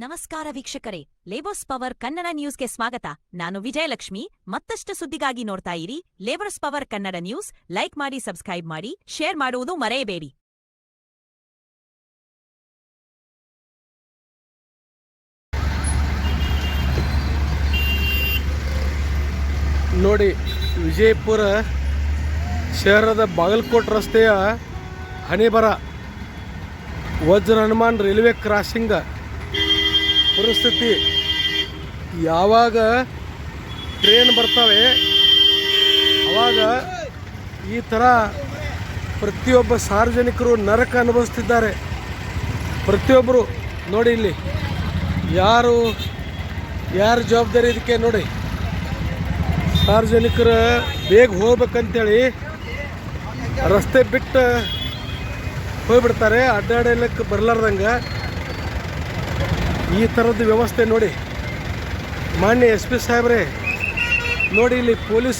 ನಮಸ್ಕಾರ ವೀಕ್ಷಕರೇ, labours power Kannada ನ್ಯೂಸ್ಗೆ ಸ್ವಾಗತ. ನಾನು ವಿಜಯಲಕ್ಷ್ಮಿ. ಮತ್ತಷ್ಟು ಸುದ್ದಿಗಾಗಿ ನೋಡ್ತಾ ಇರಿ labours power Kannada news. Like ಮಾಡಿ, ಸಬ್ಸ್ಕ್ರೈಬ್ ಮಾಡಿ, ಶೇರ್ ಮಾಡುವುದು ಮರೆಯಬೇಡಿ. ನೋಡಿ, ವಿಜಯಪುರ ಶಹರದ ಬಾಗಲಕೋಟ್ ರಸ್ತೆಯ ಹಣೆಬರ ವಜ್ರ ಹನುಮಾನ್ ರೈಲ್ವೆ ಕ್ರಾಸಿಂಗ್ ಪರಿಸ್ಥಿತಿ. ಯಾವಾಗ ಟ್ರೈನ್ ಬರ್ತವೆ ಆವಾಗ ಈ ಥರ ಪ್ರತಿಯೊಬ್ಬ ಸಾರ್ವಜನಿಕರು ನರಕ ಅನುಭವಿಸ್ತಿದ್ದಾರೆ. ಪ್ರತಿಯೊಬ್ಬರು ನೋಡಿ, ಇಲ್ಲಿ ಯಾರು ಜವಾಬ್ದಾರಿ ಇದಕ್ಕೆ ನೋಡಿ. ಸಾರ್ವಜನಿಕರು ಬೇಗ ಹೋಗ್ಬೇಕಂತೇಳಿ ರಸ್ತೆ ಬಿಟ್ಟು ಹೋಗ್ಬಿಡ್ತಾರೆ, ಅಡ್ಡಾಡಲಿಕ್ಕೆ ಬರಲಾರ್ದಂಗೆ. ಈ ಥರದ್ದು ವ್ಯವಸ್ಥೆ ನೋಡಿ. ಮಾನ್ಯ SP ಸಾಹೇಬ್ರೆ ನೋಡಿ, ಇಲ್ಲಿ ಪೊಲೀಸ್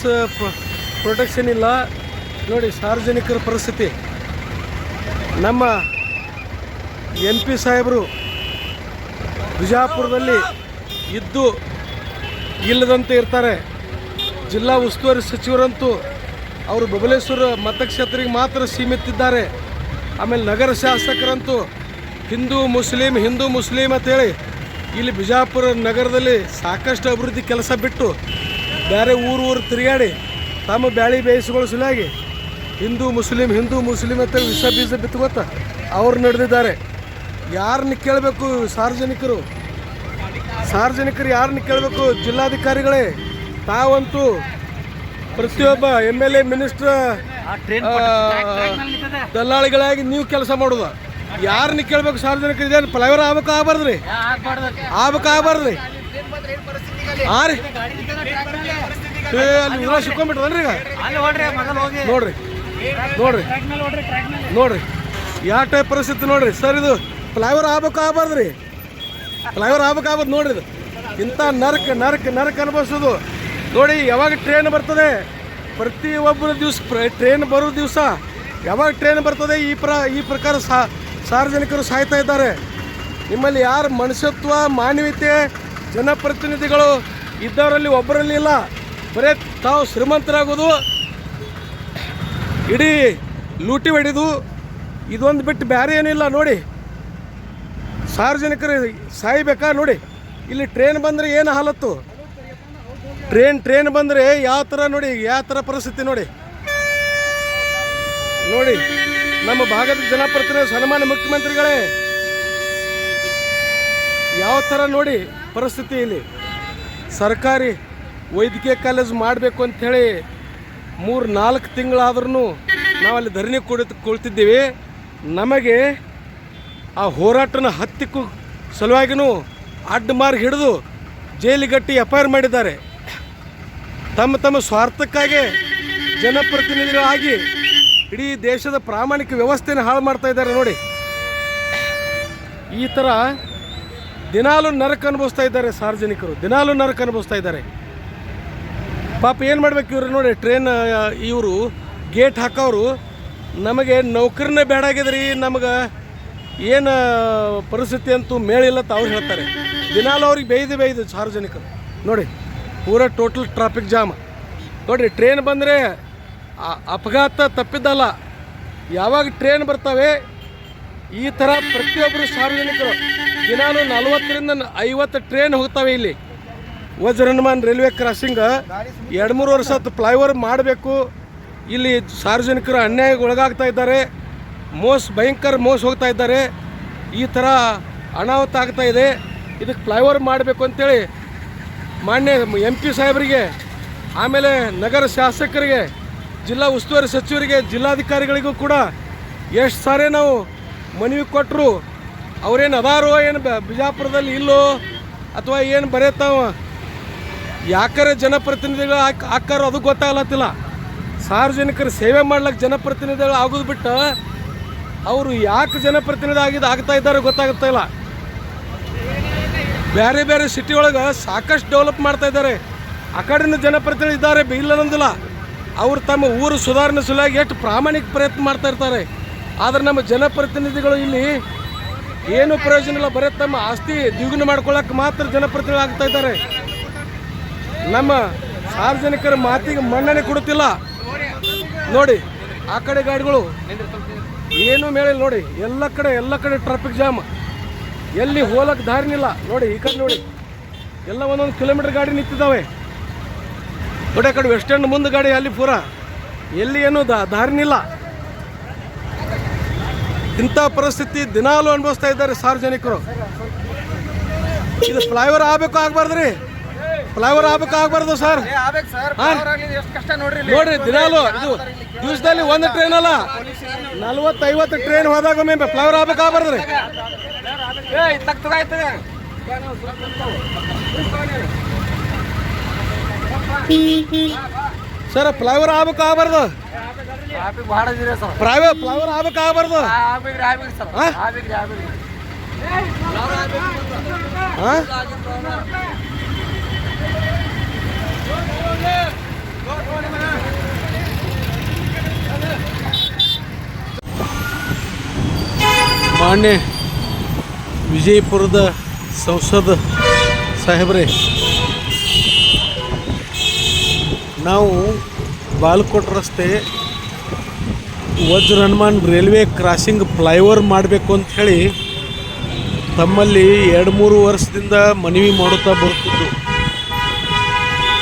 ಪ್ರೊಟೆಕ್ಷನ್ ಇಲ್ಲ ನೋಡಿ. ಸಾರ್ವಜನಿಕರ ಪರಿಸ್ಥಿತಿ. ನಮ್ಮ MP ಸಾಹೇಬರು ಬಿಜಾಪುರದಲ್ಲಿ ಇದ್ದು ಇಲ್ಲದಂತೆ ಇರ್ತಾರೆ. ಜಿಲ್ಲಾ ಉಸ್ತುವಾರಿ ಸಚಿವರಂತೂ ಅವರು ಬಬಲೇಶ್ವರ ಮತಕ್ಷೇತ್ರಕ್ಕೆ ಮಾತ್ರ ಸೀಮಿತಿದ್ದಾರೆ. ಆಮೇಲೆ ನಗರ ಶಾಸಕರಂತೂ ಹಿಂದೂ ಮುಸ್ಲಿಂ ಅಂತೇಳಿ ಇಲ್ಲಿ ಬಿಜಾಪುರ ನಗರದಲ್ಲಿ ಸಾಕಷ್ಟು ಅಭಿವೃದ್ಧಿ ಕೆಲಸ ಬಿಟ್ಟು ಬೇರೆ ಊರು ತಿರುಗಾಡಿ ತಮ್ಮ ಬ್ಯಾಳಿ ಬೇಯಿಸ್ಕೊಳ್ಳೋ ಸಲುವಾಗಿ ಹಿಂದೂ ಮುಸ್ಲಿಂ ಅಂತ ವಿಷ ಬೀಜ ಬಿತ್ಕೋತ ಅವ್ರು ನಡೆದಿದ್ದಾರೆ. ಯಾರನ್ನ ಕೇಳಬೇಕು? ಸಾರ್ವಜನಿಕರು ಯಾರನ್ನ ಕೇಳಬೇಕು? ಜಿಲ್ಲಾಧಿಕಾರಿಗಳೇ. ತಾವಂತೂ ಪ್ರತಿಯೊಬ್ಬ MLA ಮಿನಿಸ್ಟರ್ ದಲ್ಲಾಳಿಗಳಾಗಿ ನೀವು ಕೆಲಸ ಮಾಡೋದು. ಯಾರನ್ನ ಕೇಳಬೇಕು? ಸಾರ್ವಜನಿಕರು. ಇದೇನು ಫ್ಲೈವರ್ ಆಗ್ಬಾರ್ದ್ರಿ? ಹಾಂ ರೀ, ಅಲ್ಲಿ ವಿರೋಧ ಸಿಕ್ಕೊಂಡ್ಬಿಟ್ರನ್ರಿ. ಈಗ ನೋಡ್ರಿ ಯಾವ ಟೈಪ್ ಪರಿಸ್ಥಿತಿ ನೋಡ್ರಿ ಸರ್. ಇದು ಫ್ಲೈವರ್ ಆಗ್ಬಾರ್ದ್ರಿ? ಫ್ಲೈವರ್ ಆಗ್ಬೋದು ನೋಡ್ರಿ. ಇದು ಇಂಥ ನರಕ ಅನುಭವಿಸೋದು ನೋಡಿ. ಯಾವಾಗ ಟ್ರೈನ್ ಬರ್ತದೆ, ಪ್ರತಿಯೊಬ್ಬರ ದಿವಸ ಟ್ರೈನ್ ಬರೋ ದಿವಸ ಯಾವಾಗ ಟ್ರೈನ್ ಬರ್ತದೆ ಈ ಪ್ರಕಾರ ಸಾರ್ವಜನಿಕರು ಸಾಯ್ತಾ ಇದ್ದಾರೆ. ನಿಮ್ಮಲ್ಲಿ ಯಾರು ಮನುಷ್ಯತ್ವ, ಮಾನವೀಯತೆ, ಜನಪ್ರತಿನಿಧಿಗಳು ಇದ್ದವರಲ್ಲಿ ಒಬ್ಬರಲ್ಲಿ ಇಲ್ಲ. ಬರೀ ತಾವು ಶ್ರೀಮಂತರಾಗೋದು, ಇಡೀ ಲೂಟಿ ಹೊಡೆದು, ಇದೊಂದು ಬಿಟ್ಟು ಬೇರೆ ಏನಿಲ್ಲ ನೋಡಿ. ಸಾರ್ವಜನಿಕರು ಸಾಯ್ಬೇಕಾ ನೋಡಿ. ಇಲ್ಲಿ ಟ್ರೈನ್ ಬಂದರೆ ಏನು ಹಾಲತ್ತು? ಟ್ರೈನ್ ಬಂದರೆ ಯಾವ ಥರ ನೋಡಿ, ಯಾವ ಥರ ಪರಿಸ್ಥಿತಿ ನೋಡಿ. ನಮ್ಮ ಭಾಗದ ಜನಪ್ರತಿನಿಧಿ ಸನ್ಮಾನ್ಯ ಮುಖ್ಯಮಂತ್ರಿಗಳೇ ಯಾವ ಥರ ನೋಡಿ ಪರಿಸ್ಥಿತಿ. ಇಲ್ಲಿ ಸರ್ಕಾರಿ ವೈದ್ಯಕೀಯ ಕಾಲೇಜ್ ಮಾಡಬೇಕು ಅಂಥೇಳಿ 3-4 ತಿಂಗಳಾದ್ರೂ ನಾವಲ್ಲಿ ಧರಣಿ ಕುಳಿತಿದ್ದೀವಿ. ನಮಗೆ ಆ ಹೋರಾಟನ ಹತ್ತಿಕ್ಕೂ ಸಲುವಾಗಿಯೂ ಅಡ್ಡ ಮಾರ್ಗ ಹಿಡಿದು ಜೈಲಿಗಟ್ಟಿ FIR ಮಾಡಿದ್ದಾರೆ. ತಮ್ಮ ಸ್ವಾರ್ಥಕ್ಕಾಗಿ ಜನಪ್ರತಿನಿಧಿಗಳಾಗಿ ಇಡೀ ದೇಶದ ಪ್ರಾಮಾಣಿಕ ವ್ಯವಸ್ಥೆನ ಹಾಳು ಮಾಡ್ತಾ ಇದ್ದಾರೆ ನೋಡಿ. ಈ ಥರ ದಿನಾಲೂ ನರಕ ಅನುಭವಿಸ್ತಾ ಇದ್ದಾರೆ ಸಾರ್ವಜನಿಕರು. ಪಾಪ ಏನು ಮಾಡ್ಬೇಕು ಇವ್ರು ನೋಡಿ. ಟ್ರೈನ್ ಇವರು ಗೇಟ್ ಹಾಕೋರು ನಮಗೆ ನೌಕರಿನೇ ಬೇಡಾಗಿದ್ರಿ, ನಮಗೆ ಏನು ಪರಿಸ್ಥಿತಿ ಅಂತೂ ಮೇಳಿಲ್ಲತ್ತ ಅವ್ರು ಹೇಳ್ತಾರೆ. ದಿನಾಲೂ ಅವ್ರಿಗೆ ಬೇಯ್ದು ಸಾರ್ವಜನಿಕರು ನೋಡಿ. ಪೂರ ಟೋಟಲ್ ಟ್ರಾಫಿಕ್ ಜಾಮ್ ನೋಡಿರಿ. ಟ್ರೈನ್ ಬಂದರೆ ಅಪಘಾತ ತಪ್ಪಿದ್ದಲ್ಲ. ಯಾವಾಗ ಟ್ರೈನ್ ಬರ್ತವೆ ಈ ಥರ ಪ್ರತಿಯೊಬ್ಬರು ಸಾರ್ವಜನಿಕರು ದಿನಾಲೂ 40-50 ಟ್ರೈನ್ ಹೋಗ್ತವೆ. ಇಲ್ಲಿ ವಜ್ರ ಹನುಮಾನ್ ರೈಲ್ವೆ ಕ್ರಾಸಿಂಗ್ 2-3 ವರ್ಷ ಫ್ಲೈಓವರ್ ಮಾಡಬೇಕು. ಇಲ್ಲಿ ಸಾರ್ವಜನಿಕರು ಅನ್ಯಾಯಕ್ಕೆ ಒಳಗಾಗ್ತಾ ಇದ್ದಾರೆ. ಭಯಂಕರ ಮೋಸ ಹೋಗ್ತಾ ಇದ್ದಾರೆ. ಈ ಥರ ಅನಾಹುತ ಆಗ್ತಾ ಇದೆ. ಇದಕ್ಕೆ ಫ್ಲೈಓವರ್ ಮಾಡಬೇಕು ಅಂತೇಳಿ ಮಾನ್ಯ MP ಸಾಹೇಬರಿಗೆ, ಆಮೇಲೆ ನಗರ ಶಾಸಕರಿಗೆ, ಜಿಲ್ಲಾ ಉಸ್ತುವಾರಿ ಸಚಿವರಿಗೆ, ಜಿಲ್ಲಾಧಿಕಾರಿಗಳಿಗೂ ಕೂಡ ಎಷ್ಟು ಸಾರಿ ನಾವು ಮನವಿ ಕೊಟ್ಟರು. ಅವ್ರೇನು ಅದಾರೋ, ಏನು ಬಿಜಾಪುರದಲ್ಲಿ ಇಲ್ಲೋ, ಅಥವಾ ಏನು ಬರೆಯತ್ತಾವ ಯಾಕರೆ ಜನಪ್ರತಿನಿಧಿಗಳು ಹಾಕಾರೋ ಅದು ಗೊತ್ತಾಗಲತ್ತಿಲ್ಲ. ಸಾರ್ವಜನಿಕರ ಸೇವೆ ಮಾಡ್ಲಿಕ್ಕೆ ಜನಪ್ರತಿನಿಧಿಗಳು ಆಗೋದು ಬಿಟ್ಟು ಅವರು ಯಾಕೆ ಜನಪ್ರತಿನಿಧಿ ಆಗ್ತಾ ಇದ್ದಾರೆ ಗೊತ್ತಾಗ್ತಾ ಇಲ್ಲ. ಬೇರೆ ಸಿಟಿ ಒಳಗೆ ಸಾಕಷ್ಟು ಡೆವಲಪ್ ಮಾಡ್ತಾ ಇದ್ದಾರೆ. ಆ ಕಡೆಯಿಂದ ಜನಪ್ರತಿನಿಧಿ ಇದ್ದಾರೆ, ಇಲ್ಲ ಅನ್ನೋದಿಲ್ಲ. ಅವರು ತಮ್ಮ ಊರು ಸುಧಾರಣೆ ಸಲುವಾಗಿ ಎಷ್ಟು ಪ್ರಾಮಾಣಿಕ ಪ್ರಯತ್ನ ಮಾಡ್ತಾ ಇರ್ತಾರೆ. ಆದರೆ ನಮ್ಮ ಜನಪ್ರತಿನಿಧಿಗಳು ಇಲ್ಲಿ ಏನು ಪ್ರಯೋಜನ ಇಲ್ಲ. ಬರೀ ತಮ್ಮ ಆಸ್ತಿ ದ್ವಿಗುಣ ಮಾಡ್ಕೊಳ್ಳೋಕೆ ಮಾತ್ರ ಜನಪ್ರತಿನಿಧಿಗಳು ಆಗ್ತಾ ಇದ್ದಾರೆ. ನಮ್ಮ ಸಾರ್ವಜನಿಕರ ಮಾತಿಗೆ ಮನ್ನಣೆ ಕೊಡುತ್ತಿಲ್ಲ. ನೋಡಿ ಆ ಕಡೆ ಗಾಡಿಗಳು ಏನು ಮೇಳಿಲ್ಲ. ನೋಡಿ ಎಲ್ಲ ಕಡೆ ಟ್ರಾಫಿಕ್ ಜಾಮ್, ಎಲ್ಲಿ ಹೋಲಕ್ಕೆ ದಾರಿನಿಲ್ಲ. ನೋಡಿ ಈ ಕಡೆ ನೋಡಿ ಎಲ್ಲ ಒಂದೊಂದು ಕಿಲೋಮೀಟರ್ ಗಾಡಿ ನಿಂತಿದ್ದಾವೆ. ನೋಡಿ ಆ ಕಡೆ ವೆಸ್ಟ್ ಎಂಡ್ ಮುಂದೆ ಗಾಡಿ ಅಲ್ಲಿ ಪೂರ ಎಲ್ಲಿ ಏನು ದಾರಿನಿಲ್ಲ. ಇಂಥ ಪರಿಸ್ಥಿತಿ ದಿನಾಲೂ ಅನುಭವಿಸ್ತಾ ಇದ್ದಾರೆ ಸಾರ್ವಜನಿಕರು. ಇದು ಫ್ಲೈಓವರ್ ಆಗ್ಬಾರ್ದ್ರಿ, ಫ್ಲೈಓವರ್ ಆಗ್ಬಾರ್ದು ಸರ್. ನೋಡ್ರಿ ದಿನಾಲು ಇದು ದಿವಸದಲ್ಲಿ ಒಂದು ಟ್ರೈನ್ ಅಲ್ಲ 40-50 ಟ್ರೈನ್ ಹೋದಾಗ ಒಮ್ಮೆ ಫ್ಲೈಓವರ್ ಆಗ್ಬಾರ್ದ್ರಿ. ಸರ್ ಫ್ಲೈಓವರ್ ಆಗ್ಬಾರ್ದು, ಫ್ಲೈಓವರ್ ಆಗ್ಬಾರ್ದು. ಮಾನ್ಯ ವಿಜಯಪುರದ ಸಂಸದ ಸಾಹೇಬ್ರೆ, ನಾವು ಬಾಲಕೋಟ್ ರಸ್ತೆ ವಜ್ರ ಹನುಮಾನ್ ರೈಲ್ವೆ ಕ್ರಾಸಿಂಗ್ ಫ್ಲೈಓವರ್ ಮಾಡಬೇಕು ಅಂಥೇಳಿ ತಮ್ಮಲ್ಲಿ 2-3 ವರ್ಷದಿಂದ ಮನವಿ ಮಾಡುತ್ತಾ ಬರುತ್ತಿದ್ದು,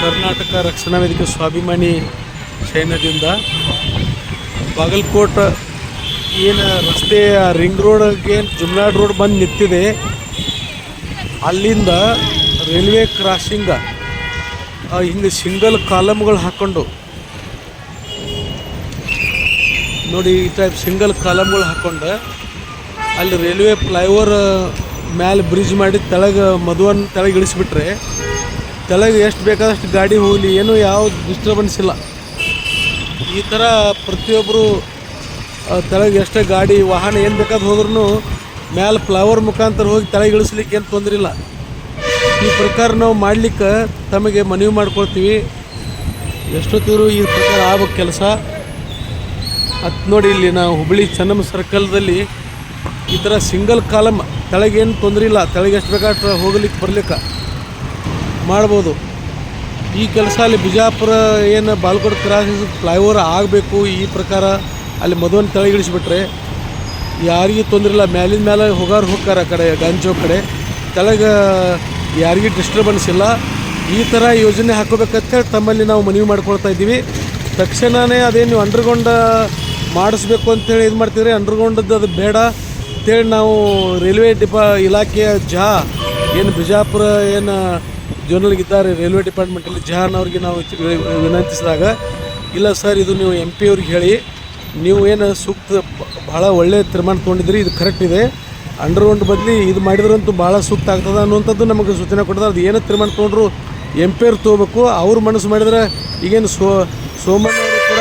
ಕರ್ನಾಟಕ ರಕ್ಷಣಾ ವೇದಿಕೆ ಸ್ವಾಭಿಮಾನಿ ಸೈನ್ಯದಿಂದ ಬಾಗಲಕೋಟ ಏನು ರಸ್ತೆ ರಿಂಗ್ ರೋಡ್ಗೆ ಜುಮ್ನಾಡ್ ರೋಡ್ ಬಂದು ನಿಂತಿದೆ, ಅಲ್ಲಿಂದ ರೈಲ್ವೆ ಕ್ರಾಸಿಂಗ ಹಿಂಗೆ ಸಿಂಗಲ್ ಕಾಲಮ್ಗಳು ಹಾಕ್ಕೊಂಡು ನೋಡಿ ಈ ಟೈಪ್ ಸಿಂಗಲ್ ಕಾಲಮ್ಗಳು ಹಾಕ್ಕೊಂಡು ಅಲ್ಲಿ ರೈಲ್ವೆ ಫ್ಲೈಓವರ್ ಮ್ಯಾಲೆ ಬ್ರಿಡ್ಜ್ ಮಾಡಿ ತೆಳಗೆ ಮಧುವನ್ ತೆಳಗೆ ಇಳಿಸ್ಬಿಟ್ರೆ ತೆಳಗೆ ಎಷ್ಟು ಬೇಕಾದಷ್ಟು ಗಾಡಿ ಹೋಗಲಿ, ಏನೂ ಯಾವ ಡಿಸ್ಟರ್ಬೆನ್ಸ್ ಇಲ್ಲ. ಈ ಥರ ಪ್ರತಿಯೊಬ್ಬರು ತೆಳಗೆ ಎಷ್ಟೇ ಗಾಡಿ ವಾಹನ ಏನು ಬೇಕಾದ್ರೆ ಹೋದ್ರೂ ಮ್ಯಾಲೆ ಫ್ಲೈಓವರ್ ಮುಖಾಂತರ ಹೋಗಿ ತೆಳಗೆ ಇಳಿಸ್ಲಿಕ್ಕೆ ಏನು ತೊಂದರೆ ಇಲ್ಲ. ಈ ಪ್ರಕಾರ ನಾವು ಮಾಡಲಿಕ್ಕೆ ತಮಗೆ ಮನವಿ ಮಾಡ್ಕೊಳ್ತೀವಿ. ಎಷ್ಟೊತ್ತಿದ್ರು ಈ ಪ್ರಕಾರ ಆಗ್ಬೇಕು ಕೆಲಸ. ಅದು ನೋಡಿ ಇಲ್ಲಿ ನಾವು ಹುಬ್ಬಳ್ಳಿ ಚೆನ್ನಮ್ಮ ಸರ್ಕಲ್ದಲ್ಲಿ ಈ ಥರ ಸಿಂಗಲ್ ಕಾಲಮ್ ತೆಳಗೇನು ತೊಂದರೆ ಇಲ್ಲ, ತೆಳಗೆ ಎಷ್ಟು ಬೇಕಾದ್ರೆ ಹೋಗ್ಲಿಕ್ಕೆ ಬರ್ಲಿಕ್ಕೆ ಮಾಡ್ಬೋದು. ಈ ಕೆಲಸ ಅಲ್ಲಿ ಬಿಜಾಪುರ ಏನು ಬಾಲ್ಕೋಟ್ ಕ್ರಾಸಿಂಗ್ ಫ್ಲೈಓವರ್ ಆಗಬೇಕು. ಈ ಪ್ರಕಾರ ಅಲ್ಲಿ ಮಧುವನ್ನು ತೆಳಗಿಳಿಸ್ಬಿಟ್ರೆ ಯಾರಿಗೂ ತೊಂದರೆ ಇಲ್ಲ. ಮ್ಯಾಲಿನ ಮೇಲೆ ಹೋಗಾರ ಆ ಕಡೆ ಗಾಂಧಿ ಚೌಕ್ ಕಡೆ ತೆಳಗೆ ಯಾರಿಗೂ ಡಿಸ್ಟರ್ಬೆನ್ಸ್ ಇಲ್ಲ. ಈ ಥರ ಯೋಜನೆ ಹಾಕೋಬೇಕಂತೇಳಿ ತಮ್ಮಲ್ಲಿ ನಾವು ಮನವಿ ಮಾಡ್ಕೊಳ್ತಾ ಇದ್ದೀವಿ. ತಕ್ಷಣವೇ ಅದೇನು ನೀವು ಅಂಡರ್ಗ್ರೌಂಡ್ ಮಾಡಿಸ್ಬೇಕು ಅಂತೇಳಿ ಇದು ಮಾಡ್ತಿದ್ರೆ ಅಂಡರ್ಗ್ರೌಂಡದ್ದು ಅದು ಬೇಡ ಅಂತೇಳಿ ನಾವು ರೈಲ್ವೆ ಇಲಾಖೆಯ ಏನು ಬಿಜಾಪುರ ಏನು ಜೋನಲ್ಗಿದ್ದಾರೆ ರೈಲ್ವೆ ಡಿಪಾರ್ಟ್ಮೆಂಟಲ್ಲಿ ಅವ್ರಿಗೆ ನಾವು ವಿನಂತಿಸಿದಾಗ, ಇಲ್ಲ ಸರ್ ಇದು ನೀವು MP ಅವ್ರಿಗೆ ಹೇಳಿ, ನೀವು ಏನು ಸೂಕ್ತ ಭಾಳ ಒಳ್ಳೆಯ ತೀರ್ಮಾನ ತೊಗೊಂಡಿದ್ರಿ, ಇದು ಕರೆಕ್ಟ್ ಇದೆ, ಅಂಡರ್ಗ್ರೌಂಡ್ ಬದಲಿ ಇದು ಮಾಡಿದ್ರಂತೂ ಭಾಳ ಸೂಕ್ತ ಆಗ್ತದೆ ಅನ್ನುವಂಥದ್ದು ನಮಗೆ ಸೂಚನೆ ಕೊಟ್ಟಿದ್ದಾರೆ. ಅದು ಏನೋ ತೀರ್ಮಾನ ತೊಗೊಂಡ್ರು MP ಅವ್ರು ತೊಗೋಬೇಕು. ಅವ್ರು ಮನಸ್ಸು ಮಾಡಿದ್ರೆ ಈಗೇನು ಸೋಮಣ್ಣ ಅವರು ಕೂಡ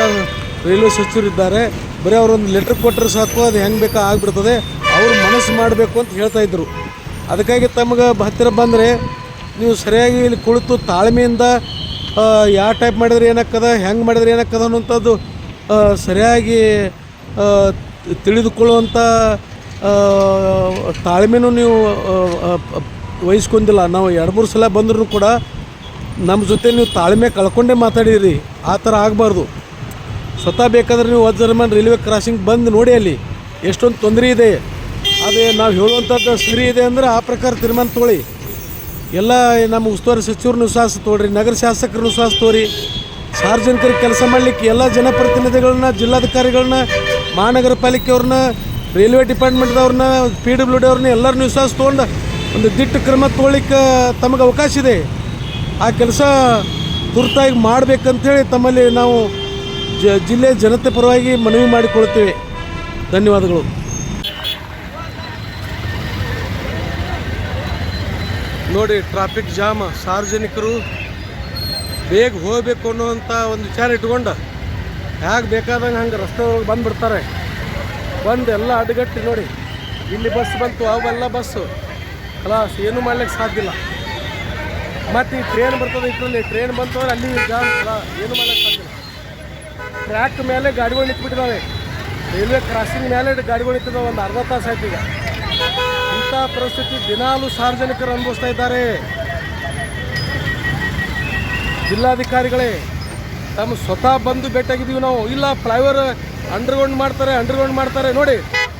ರೈಲ್ವೆ ಸಚಿವರಿದ್ದಾರೆ, ಬರೀ ಅವರೊಂದು ಲೆಟ್ರ್ ಕೊಟ್ಟರೆ ಸಾಕು, ಅದು ಹೆಂಗೆ ಬೇಕಾ ಆಗಿಬಿಡ್ತದೆ, ಅವ್ರು ಮನಸ್ಸು ಮಾಡಬೇಕು ಅಂತ ಹೇಳ್ತಾಯಿದ್ರು. ಅದಕ್ಕಾಗಿ ತಮಗೆ ಹತ್ತಿರ ಬಂದರೆ ನೀವು ಸರಿಯಾಗಿ ಇಲ್ಲಿ ಕುಳಿತು ತಾಳ್ಮೆಯಿಂದ ಯಾವ ಟೈಪ್ ಮಾಡಿದ್ರೆ ಏನಾಗ್ತದೆ, ಹೆಂಗೆ ಮಾಡಿದ್ರೆ ಏನಾಗ್ತದೆ ಅನ್ನೋಂಥದ್ದು ಸರಿಯಾಗಿ ತಿಳಿದುಕೊಳ್ಳುವಂಥ ತಾಳ್ಮೆನೂ ನೀವು ವಹಿಸ್ಕೊಂಡಿಲ್ಲ. ನಾವು 2-3 ಸಲ ಬಂದ್ರೂ ಕೂಡ ನಮ್ಮ ಜೊತೆ ನೀವು ತಾಳ್ಮೆ ಕಳ್ಕೊಂಡೇ ಮಾತಾಡಿರಿ. ಆ ಥರ ಆಗಬಾರ್ದು. ಸ್ವತಃ ಬೇಕಾದ್ರೆ ನೀವು ವಜ್ರ ಹನುಮಾನ್ ರೈಲ್ವೆ ಕ್ರಾಸಿಂಗ್ ಬಂದು ನೋಡಿ, ಅಲ್ಲಿ ಎಷ್ಟೊಂದು ತೊಂದರೆ ಇದೆ, ಅದೇ ನಾವು ಹೇಳುವಂಥದ್ದು ಸರಿ ಇದೆ ಅಂದರೆ ಆ ಪ್ರಕಾರ ತೀರ್ಮಾನ ತೊಗೊಳ್ಳಿ. ಎಲ್ಲ ನಮ್ಮ ಉಸ್ತುವಾರಿ ಸಚಿವರನ್ನು ವಿಶ್ವಾಸ ತೊಗೊಳ್ರಿ, ನಗರ ಶಾಸಕರನ್ನು ವಿಶ್ವಾಸ ತೋರಿ, ಸಾರ್ವಜನಿಕರಿಗೆ ಕೆಲಸ ಮಾಡಲಿಕ್ಕೆ ಎಲ್ಲ ಜನಪ್ರತಿನಿಧಿಗಳನ್ನ, ಜಿಲ್ಲಾಧಿಕಾರಿಗಳನ್ನ, ಮಹಾನಗರ ಪಾಲಿಕೆಯವ್ರನ್ನ, ರೈಲ್ವೆ ಡಿಪಾರ್ಟ್ಮೆಂಟ್ದವ್ರನ್ನ, PWD ಅವ್ರನ್ನ ಎಲ್ಲರನ್ನೂ ವಿಶ್ವಾಸ ತೊಗೊಂಡು ಒಂದು ದಿಟ್ಟ ಕ್ರಮ ತೊಗೊಳ್ಳಿಕ್ಕೆ ತಮಗೆ ಅವಕಾಶ ಇದೆ. ಆ ಕೆಲಸ ತುರ್ತಾಗಿ ಮಾಡಬೇಕಂತೇಳಿ ತಮ್ಮಲ್ಲಿ ನಾವು ಜಿಲ್ಲೆ ಜನತೆ ಪರವಾಗಿ ಮನವಿ ಮಾಡಿಕೊಳ್ತೇವೆ. ಧನ್ಯವಾದಗಳು. ನೋಡಿ ಟ್ರಾಫಿಕ್ ಜಾಮ್, ಸಾರ್ವಜನಿಕರು ಬೇಗ ಹೋಗಬೇಕು ಅನ್ನೋವಂಥ ಒಂದು ವಿಚಾರ ಇಟ್ಕೊಂಡು ಹೇಗೆ ಬೇಕಾದಂಗೆ ಹಂಗೆ ರಸ್ತೆ ಒಳಗೆ ಬಂದುಬಿಡ್ತಾರೆ. ಬಂದು ಎಲ್ಲ ಅಡ್ಡಗಟ್ಟಿ ನೋಡಿ, ಇಲ್ಲಿ ಬಸ್ ಬಂತು, ಅವೆಲ್ಲ ಬಸ್ಸು ಖಲಾಸ್, ಏನೂ ಮಾಡ್ಲಿಕ್ಕೆ ಸಾಧ್ಯ ಇಲ್ಲ. ಮತ್ತು ಈ ಟ್ರೈನ್ ಬರ್ತದೆ, ಇದರಲ್ಲಿ ಟ್ರೈನ್ ಬಂತು ಅಂದ್ರೆ ಅಲ್ಲಿ ಜಾಮ್, ಏನೂ ಮಾಡ್ಲಿಕ್ಕೆ ಸಾಧ್ಯ ಇಲ್ಲ. ಟ್ರ್ಯಾಕ್ ಮೇಲೆ ಗಾಡಿಗಳು ನಿಂತ್ಬಿಟ್ಟಿದ್ದಾವೆ, ರೈಲ್ವೆ ಕ್ರಾಸಿಂಗ್ ಮೇಲೆ ಗಾಡಿಗಳು ನಿಂತಿದ್ದಾವೆ. ಒಂದು ಅರ್ಧ ತಾಸು ಆಯ್ತು ಈಗ. ಇಂಥ ಪರಿಸ್ಥಿತಿ ದಿನಾಲೂ ಸಾರ್ವಜನಿಕರು ಅನುಭವಿಸ್ತಾ ಇದ್ದಾರೆ. ಜಿಲ್ಲಾಧಿಕಾರಿಗಳೇ ತಮ್ಮ ಸ್ವತಃ ಬಂದು ಭೇಟಿಯಾಗಿದ್ದೀವಿ ನಾವು. ಇಲ್ಲ ಫ್ಲೈಓವರ್ ಅಂಡರ್ಗ್ರೌಂಡ್ ಮಾಡ್ತಾರೆ ನೋಡಿ,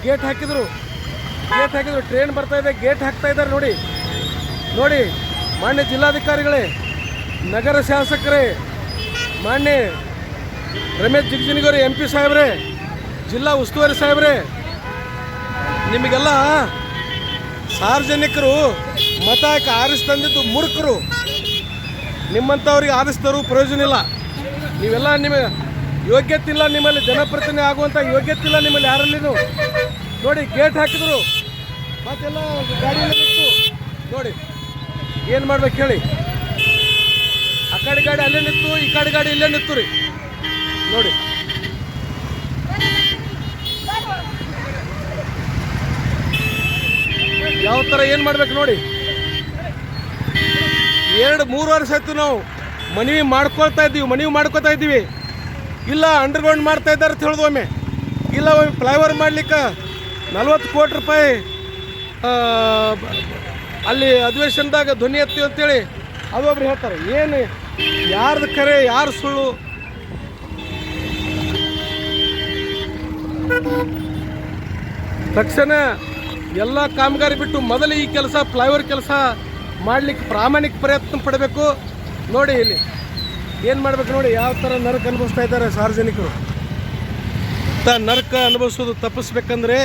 ಗೇಟ್ ಹಾಕಿದ್ರು, ಟ್ರೈನ್ ಬರ್ತಾ ಇದೆ, ಗೇಟ್ ಹಾಕ್ತಾ ಇದ್ದಾರೆ ನೋಡಿ. ಮಾನ್ಯ ಜಿಲ್ಲಾಧಿಕಾರಿಗಳೇ, ನಗರ ಶಾಸಕರೇ, ಮಾನ್ಯ ರಮೇಶ್ ಜಿಗಜಿಣಗಿ MP ಸಾಹೇಬ್ರೆ, ಜಿಲ್ಲಾ ಉಸ್ತುವಾರಿ ಸಾಹೇಬ್ರೆ, ನಿಮಗೆಲ್ಲ ಸಾರ್ವಜನಿಕರು ಮತ ಹಾಕಿ ಆರಿಸಿ ತಂದಿದ್ದು ಮೂರ್ಖರು. ನಿಮ್ಮಂಥವ್ರಿಗೆ ಆರಿಸಿದವರು ಪ್ರಯೋಜನ ಇಲ್ಲ. ನೀವೆಲ್ಲ ನಿಮಗೆ ಯೋಗ್ಯತೆ ಇಲ್ಲ, ನಿಮ್ಮಲ್ಲಿ ಜನಪ್ರತಿನಿಧಿ ಆಗುವಂಥ ಯೋಗ್ಯತೆ ಇಲ್ಲ ನಿಮ್ಮಲ್ಲಿ ಯಾರಲ್ಲಿನೂ. ನೋಡಿ ಗೇಟ್ ಹಾಕಿದ್ರು, ಮತ್ತೆಲ್ಲ ಗಾಡಿಯಲ್ಲಿ ನಿಂತು ನೋಡಿ ಏನು ಮಾಡ್ಬೇಕು ಹೇಳಿ. ಆ ಕಡೆ ಗಾಡಿ ಅಲ್ಲೇ ನಿಂತು, ಈ ಕಡೆ ಗಾಡಿ ಇಲ್ಲೇ ನಿಂತು ರೀ ನೋಡಿ. ಯಾವ ಥರ ಏನು ಮಾಡ್ಬೇಕು ನೋಡಿ. 2-3 ವರ್ಷ ಆಯ್ತು ನಾವು ಮನವಿ ಮಾಡ್ಕೊತಾ ಇದ್ದೀವಿ. ಇಲ್ಲ ಅಂಡರ್ಗ್ರೌಂಡ್ ಮಾಡ್ತಾ ಇದ್ದಾರೆ ಅಂತ ಹೇಳಿದ್ವು ಒಮ್ಮೆ. ಇಲ್ಲ ಒಮ್ಮೆ ಫ್ಲೈಓವರ್ ಮಾಡ್ಲಿಕ್ಕೆ 40 ಕೋಟಿ ರೂಪಾಯಿ ಅಲ್ಲಿ ಅಧಿವೇಶನದಾಗ ಧ್ವನಿ ಎತ್ತೀವಿ ಅಂತೇಳಿ ಅದೊಬ್ರು ಹೇಳ್ತಾರೆ. ಏನು ಯಾರ್ದು ಖರೆ ಯಾರು ಸುಳ್ಳು? ತಕ್ಷಣ ಎಲ್ಲ ಕಾಮಗಾರಿ ಬಿಟ್ಟು ಮೊದಲು ಈ ಕೆಲಸ ಫ್ಲೈಓವರ್ ಕೆಲಸ ಮಾಡಲಿಕ್ಕೆ ಪ್ರಾಮಾಣಿಕ ಪ್ರಯತ್ನ ಪಡಬೇಕು. ನೋಡಿ ಇಲ್ಲಿ ಏನು ಮಾಡಬೇಕು ನೋಡಿ, ಯಾವ ಥರ ನರಕ ಅನುಭವಿಸ್ತಾ ಇದ್ದಾರೆ ಸಾರ್ವಜನಿಕರು. ನರಕ ಅನುಭವಿಸೋದು ತಪ್ಪಿಸ್ಬೇಕಂದ್ರೆ